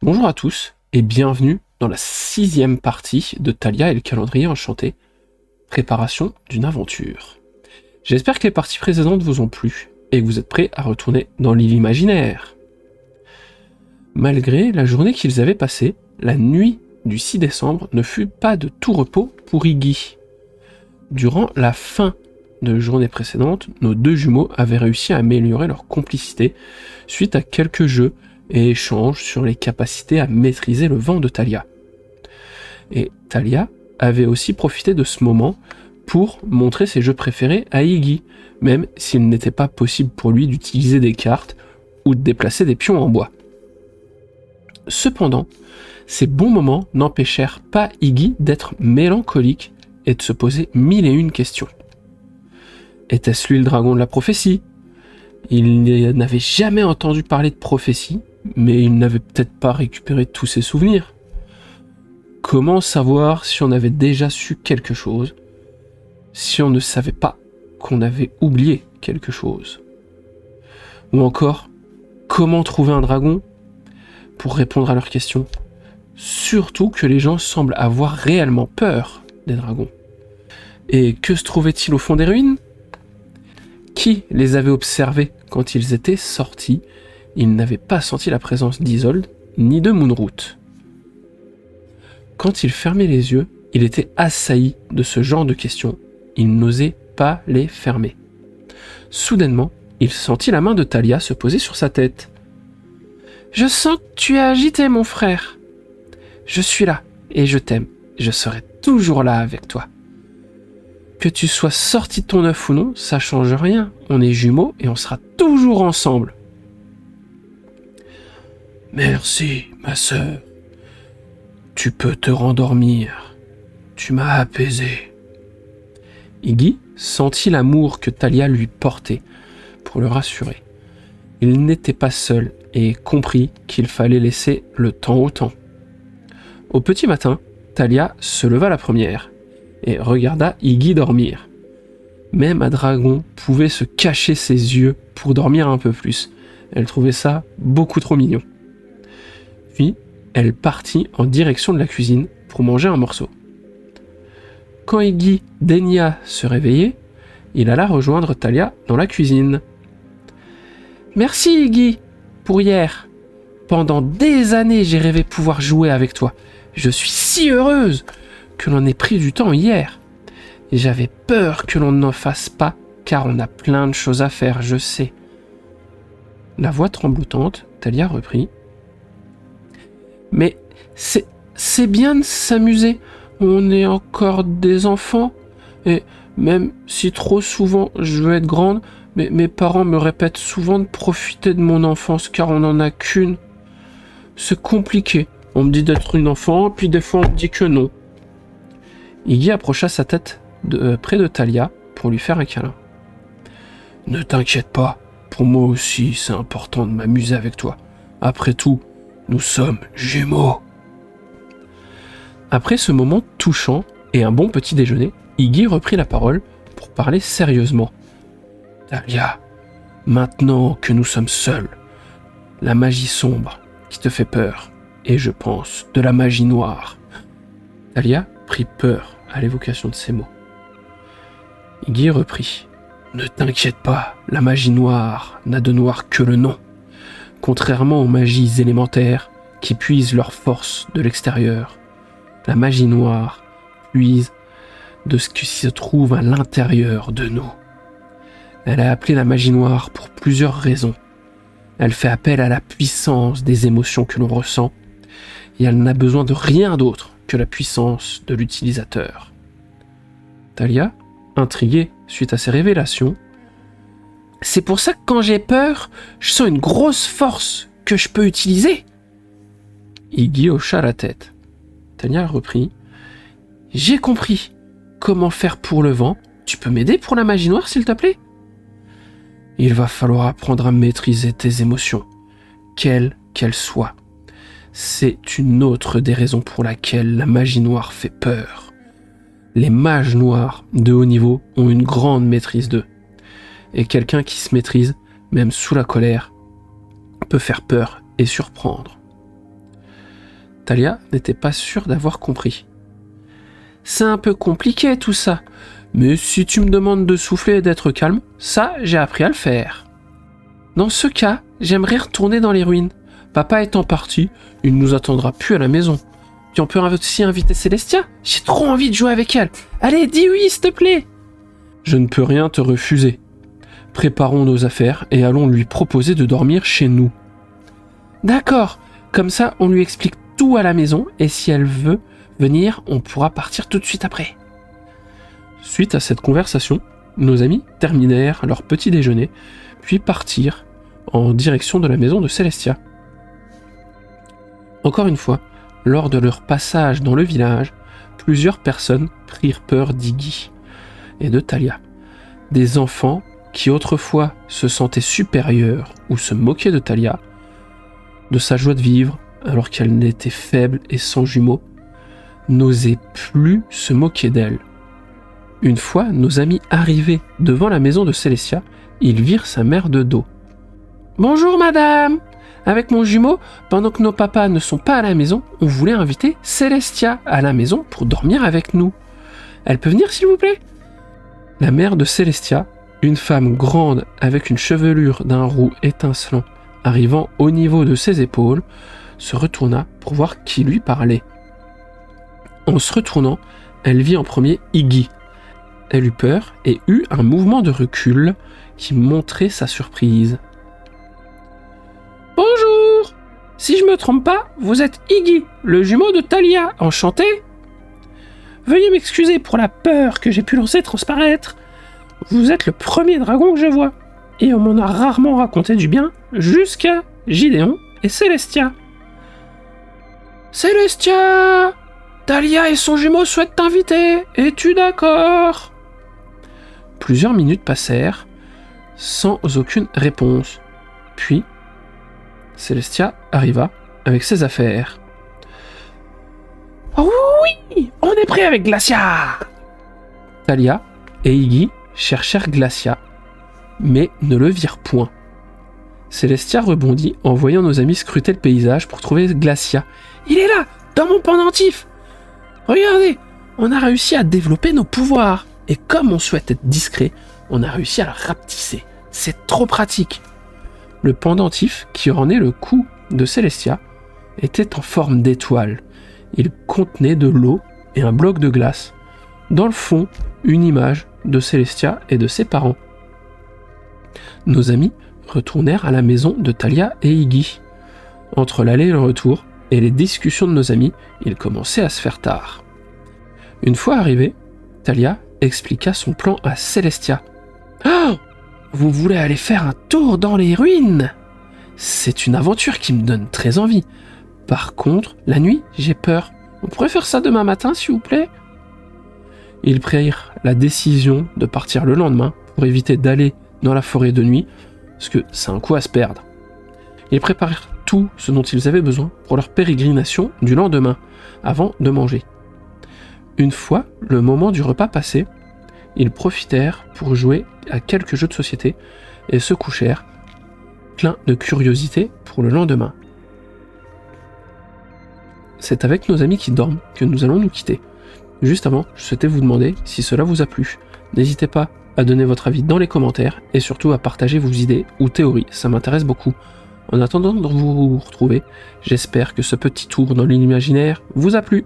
Bonjour à tous et bienvenue dans la 6e partie de Thalia et le calendrier enchanté, préparation d'une aventure. J'espère que les parties précédentes vous ont plu et que vous êtes prêts à retourner dans l'île imaginaire. Malgré la journée qu'ils avaient passée, la nuit du 6 décembre ne fut pas de tout repos pour Iggy. Durant la fin de journée précédente, nos deux jumeaux avaient réussi à améliorer leur complicité suite à quelques jeux et échanges sur les capacités à maîtriser le vent de Thalia. Et Thalia avait aussi profité de ce moment pour montrer ses jeux préférés à Iggy, même s'il n'était pas possible pour lui d'utiliser des cartes ou de déplacer des pions en bois. Cependant, ces bons moments n'empêchèrent pas Iggy d'être mélancolique et de se poser 1001 questions. Était-ce lui le dragon de la prophétie ? Il n'avait jamais entendu parler de prophétie, mais il n'avait peut-être pas récupéré tous ses souvenirs. Comment savoir si on avait déjà su quelque chose, si on ne savait pas qu'on avait oublié quelque chose ? Ou encore, comment trouver un dragon ? Pour répondre à leurs questions. Surtout que les gens semblent avoir réellement peur des dragons. Et que se trouvait-il au fond des ruines ? Qui les avait observés quand ils étaient sortis ? Ils n'avaient pas senti la présence d'Isolde ni de Moonroot. Quand il fermait les yeux, il était assailli de ce genre de questions. Il n'osait pas les fermer. Soudainement, il sentit la main de Thalia se poser sur sa tête. « Je sens que tu es agité, mon frère. Je suis là et je t'aime. Je serai toujours là avec toi. Que tu sois sorti de ton œuf ou non, ça change rien. On est jumeaux et on sera toujours ensemble. » « Merci, ma sœur. Tu peux te rendormir. Tu m'as apaisé. » Iggy sentit l'amour que Thalia lui portait pour le rassurer. Il n'était pas seul et comprit qu'il fallait laisser le temps au temps. Au petit matin, Thalia se leva la première et regarda Iggy dormir. Même un dragon pouvait se cacher ses yeux pour dormir un peu plus. Elle trouvait ça beaucoup trop mignon. Puis, elle partit en direction de la cuisine pour manger un morceau. Quand Iggy daigna se réveiller, il alla rejoindre Thalia dans la cuisine. « Merci Iggy, pour hier. Pendant des années, j'ai rêvé pouvoir jouer avec toi. Je suis si heureuse que l'on ait pris du temps hier. J'avais peur que l'on n'en fasse pas, car on a plein de choses à faire, je sais. » La voix tremblotante, Thalia reprit. « Mais c'est bien de s'amuser. On est encore des enfants. Et même si trop souvent je veux être grande, mes parents me répètent souvent de profiter de mon enfance car on n'en a qu'une. C'est compliqué. On me dit d'être une enfant, puis des fois on me dit que non. » Iggy approcha sa tête près de Thalia pour lui faire un câlin. « Ne t'inquiète pas, pour moi aussi c'est important de m'amuser avec toi. Après tout, nous sommes jumeaux. » Après ce moment touchant et un bon petit déjeuner, Iggy reprit la parole pour parler sérieusement. « Thalia, maintenant que nous sommes seuls, la magie sombre qui te fait peur, et je pense de la magie noire. » Thalia prit peur à l'évocation de ces mots. Iggy reprit. « Ne t'inquiète pas, la magie noire n'a de noir que le nom. Contrairement aux magies élémentaires qui puisent leur force de l'extérieur, la magie noire puise de ce qui se trouve à l'intérieur de nous. Elle a appelé la magie noire pour plusieurs raisons. Elle fait appel à la puissance des émotions que l'on ressent, et elle n'a besoin de rien d'autre que la puissance de l'utilisateur. » Thalia, intriguée suite à ces révélations, « C'est pour ça que quand j'ai peur, je sens une grosse force que je peux utiliser. » Iggy hocha la tête. Thalia reprit. « J'ai compris. Comment faire pour le vent ? Tu peux m'aider pour la magie noire, s'il te plaît ? » Il va falloir apprendre à maîtriser tes émotions, quelles qu'elles soient. C'est une autre des raisons pour laquelle la magie noire fait peur. Les mages noirs de haut niveau ont une grande maîtrise d'eux. Et quelqu'un qui se maîtrise, même sous la colère, peut faire peur et surprendre. Talia n'était pas sûre d'avoir compris. « C'est un peu compliqué tout ça, mais si tu me demandes de souffler et d'être calme, ça, j'ai appris à le faire. Dans ce cas, j'aimerais retourner dans les ruines. Papa étant parti, il ne nous attendra plus à la maison. Puis on peut aussi inviter Célestia. J'ai trop envie de jouer avec elle. Allez, dis oui, s'il te plaît. » « Je ne peux rien te refuser. Préparons nos affaires et allons lui proposer de dormir chez nous. » « D'accord, comme ça on lui explique tout à la maison et si elle veut venir, on pourra partir tout de suite après. » Suite à cette conversation, nos amis terminèrent leur petit déjeuner, puis partirent en direction de la maison de Célestia. Encore une fois, lors de leur passage dans le village, plusieurs personnes prirent peur d'Iggy et de Talia. Des enfants qui autrefois se sentaient supérieurs ou se moquaient de Talia, de sa joie de vivre alors qu'elle n'était faible et sans jumeaux, n'osaient plus se moquer d'elle. Une fois nos amis arrivés devant la maison de Célestia, ils virent sa mère de dos. « Bonjour madame! Avec mon jumeau, pendant que nos papas ne sont pas à la maison, on voulait inviter Célestia à la maison pour dormir avec nous. Elle peut venir s'il vous plaît ?» La mère de Célestia, une femme grande avec une chevelure d'un roux étincelant arrivant au niveau de ses épaules, se retourna pour voir qui lui parlait. En se retournant, elle vit en premier Iggy. Elle eut peur et eut un mouvement de recul qui montrait sa surprise. « Bonjour! Si je me trompe pas, vous êtes Iggy, le jumeau de Talia, enchanté! Veuillez m'excuser pour la peur que j'ai pu lancer transparaître. Vous êtes le premier dragon que je vois, et on m'en a rarement raconté du bien jusqu'à Gideon et Célestia. »« Célestia! Talia et son jumeau souhaitent t'inviter, es-tu d'accord ?» Plusieurs minutes passèrent, sans aucune réponse. Puis, Célestia arriva avec ses affaires. « Oh oui, on est prêt avec Glacia !» Talia et Iggy cherchèrent Glacia, mais ne le virent point. Célestia rebondit en voyant nos amis scruter le paysage pour trouver Glacia. « Il est là, dans mon pendentif ! Regardez, on a réussi à développer nos pouvoirs. Et comme on souhaite être discret, on a réussi à le rapetisser. C'est trop pratique. » Le pendentif, qui ornait le cou de Célestia, était en forme d'étoile. Il contenait de l'eau et un bloc de glace. Dans le fond, une image de Célestia et de ses parents. Nos amis retournèrent à la maison de Talia et Iggy. Entre l'aller et le retour, et les discussions de nos amis, il commençait à se faire tard. Une fois arrivée, Talia expliqua son plan à Célestia. « Oh, vous voulez aller faire un tour dans les ruines? C'est une aventure qui me donne très envie. Par contre, la nuit, j'ai peur. On pourrait faire ça demain matin, s'il vous plaît ?» Ils prirent la décision de partir le lendemain pour éviter d'aller dans la forêt de nuit, parce que c'est un coup à se perdre. Ils préparèrent tout ce dont ils avaient besoin pour leur pérégrination du lendemain, avant de manger. Une fois le moment du repas passé, ils profitèrent pour jouer à quelques jeux de société et se couchèrent, pleins de curiosité pour le lendemain. C'est avec nos amis qui dorment que nous allons nous quitter. Juste avant, je souhaitais vous demander si cela vous a plu. N'hésitez pas à donner votre avis dans les commentaires et surtout à partager vos idées ou théories, ça m'intéresse beaucoup. En attendant de vous retrouver, j'espère que ce petit tour dans l'imaginaire vous a plu.